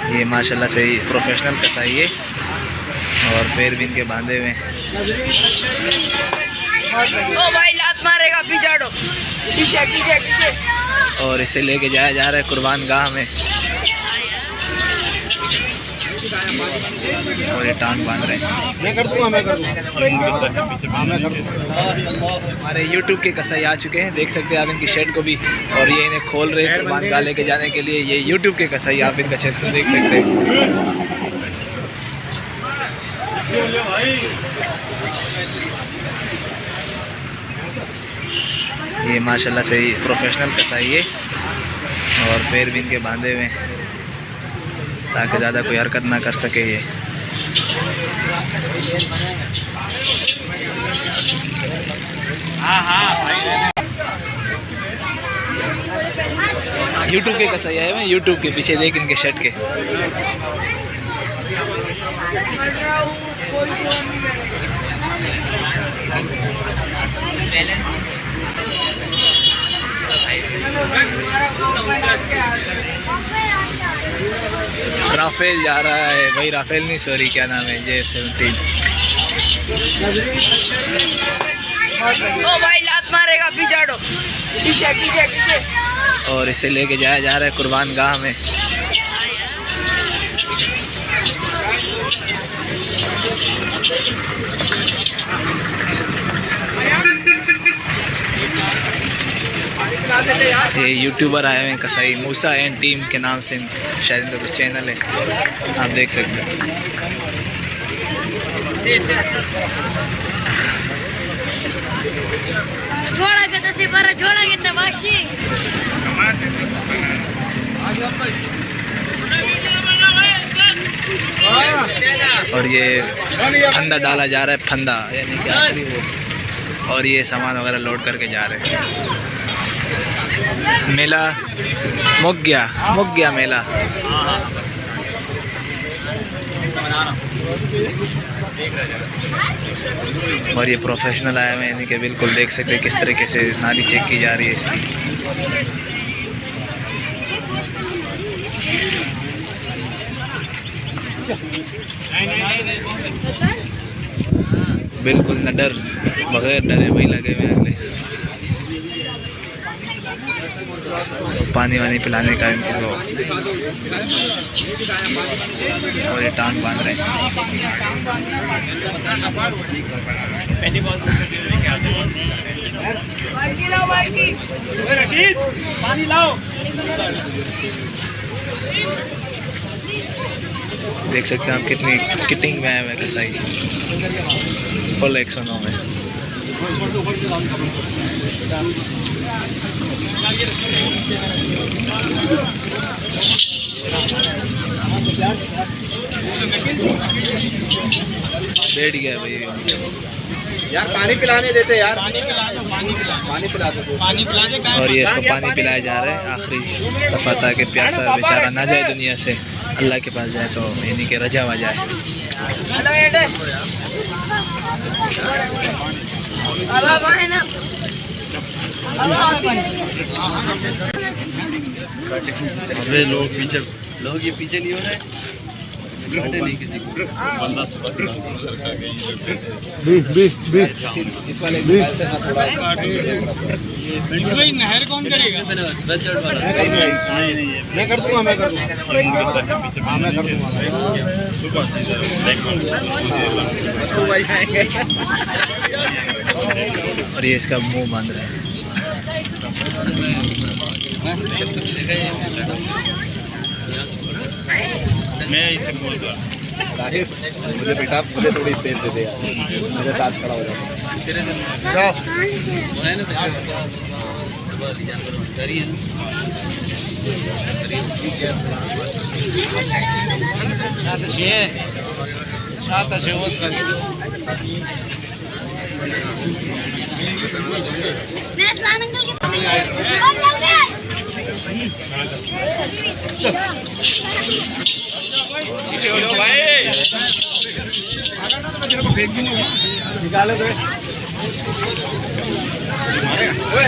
ये माशाल्लाह से प्रोफेशनल कसाई है और पैर भी इनके बांधे हुए हैं। ओ भाई लात मारेगा, पीछे हटो, पीछे पीछे पीछे। और इसे लेके जाया जा रहा है कुर्बान गाह में और ये टांग बांध रहे हैं। मैं कर दूंगा, मैं कर दूंगा। हमारे YouTube के कसाई आ चुके हैं, देख सकते हैं आप इनकी शेड को भी, और ये इन्हें खोल रहे हैं कुर्बान गाह लेके जाने के लिए। ये YouTube के कसाई, आप इनका चैनल देख सकते हैं। ये माशाल्लाह से प्रोफेशनल कसाई है और पैर भी इनके बांधे हुए हैं ताकि ज़्यादा कोई हरकत ना कर सके। ये YouTube के कसाई आए हुए हैं, YouTube के पीछे देख इनके शर्ट के। राफेल जा रहा है भाई, राफेल नहीं सॉरी क्या नाम है, J17। ओ भाई लात मारेगा, पीछे हटो, पीछे पीछे पीछे। और इसे लेके जाया जा रहा है कुर्बान गाह में। ये यूट्यूबर आए हुए हैं कसाई, मूसा एंड टीम के नाम से शायद इनका कुछ चैनल है, आप देख सकते हैं। और ये फंदा डाला जा रहा है, फंदा यानी कि आखिरी वो, और ये सामान वगैरह लोड करके जा रहे हैं। मेला मुक गया मेला। और ये प्रोफेशनल आए हुए हैं, यानी कि बिल्कुल देख सकते हैं किस तरीके से नाली चेक की जा रही है इसकी। बिल्कुल न डर, बगैर डरे वही लगे हुए अगले। पानी वानी पिलाने का इनको, और ये टांग बांध रहे हैं। पानी लाओ। देख सकते हैं आप कितनी किटिंग में आए हुए कसाई, फुल 109 में। बैठ गया भाई यार, पानी पिलाने देते यार, पानी पिला दे। और ये इसको पानी पिलाया जा रहा है आखिरी दफा, ताकि प्यासा बेचारा ना जाए दुनिया से, अल्लाह के पास जाए, तो यानी कि रजा आ जाए। लोग ये पीछे नहीं हो रहे, नहीं किसी को बंदा सुबह नहर कौन करेगा? मैं कर दूंगा, मैं कर दूंगा। और ये इसका मुंह बांध रहा है। मैं इसे बोल रहा मुझे बेटा, मुझे थोड़ी स्पेस दे दे यार, मेरे साथ खड़ा हो जाओ। निकाले तो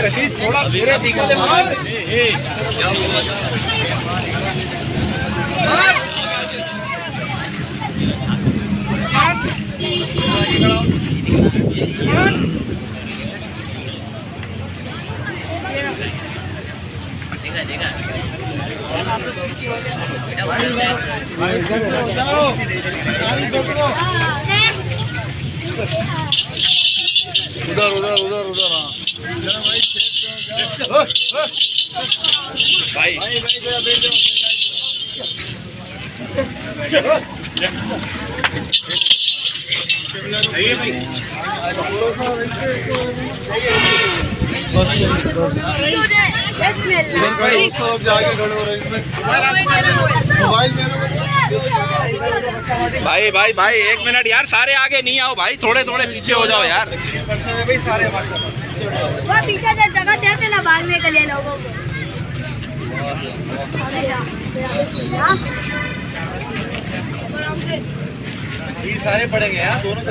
रशीद थोड़ा धीरे निकाले। उधर उधर उधर उधर भाई भाई भाई भाई 1 मिनट यार, सारे आगे नहीं आओ भाई, थोड़े थोड़े पीछे हो जाओ यार। वो पीछे से जगह देते ना भागने के लिए लोगों को। सारे पड़ेंगे यार दोनों।